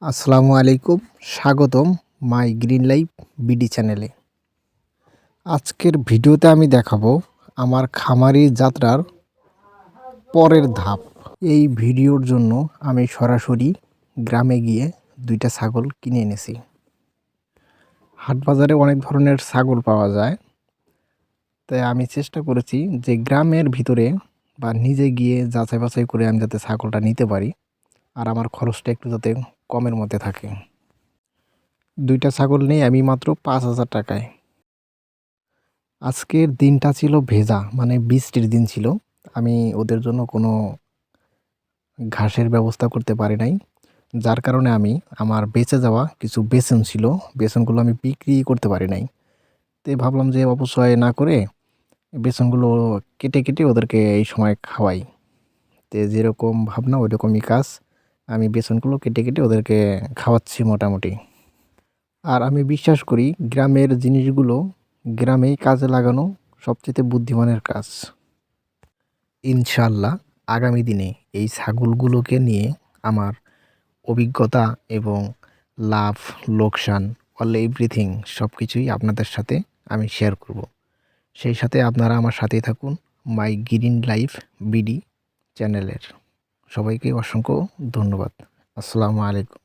আসসালামু আলাইকুম। স্বাগতম মাই গ্রিন লাইফ বিডি চ্যানেলে। আজকের ভিডিওতে আমি দেখাবো আমার খামারি যাত্রার পরের ধাপ। এই ভিডিওর জন্য আমি সরাসরি গ্রামে গিয়ে ২টা ছাগল কিনে এনেছি। হাটবাজারে অনেক ধরনের ছাগল পাওয়া যায়, তাই আমি চেষ্টা করেছি যে গ্রামের ভিতরে বা নিজে গিয়ে যাচাই বাছাই করে আমি যাতে ছাগলটা নিতে পারি আর আমার খরচটা একটু যাতে কমের মধ্যে থাকে। ২টা ছাগল নেই আমি মাত্র ৫,০০০ টাকায়। আজকের দিনটা ছিল ভেজা, মানে বৃষ্টির দিন ছিল। আমি ওদের জন্য কোনো ঘাসের ব্যবস্থা করতে পারি নাই। যার কারণে আমি আমার বেঁচে যাওয়া কিছু বেসন ছিল, বেসনগুলো আমি বিক্রি করতে পারি নাই। তাই ভাবলাম যে অপচয় না করে বেসনগুলো কেটে ওদেরকে এই সময় খাওয়াই। তো যেরকম ভাবনা ওইরকমই কাজ। আমি বেসনগুলো কেটে ওদেরকে খাওয়াচ্ছি মোটামুটি। আর আমি বিশ্বাস করি গ্রামের জিনিসগুলো গ্রামেই কাজে লাগানো সবচেয়ে বুদ্ধিমানের কাজ। ইনশাআল্লাহ আগামী দিনে এই ছাগলগুলোকে নিয়ে আমার অভিজ্ঞতা এবং লাভ, লোকসান, অল এভরিথিং সব কিছুই আপনাদের সাথে আমি শেয়ার করব। সেই সাথে আপনারা আমার সাথেই থাকুন মাই গ্রিন লাইফ বিডি চ্যানেলের। সবাইকে অসংখ্য ধন্যবাদ। আসসালামু আলাইকুম।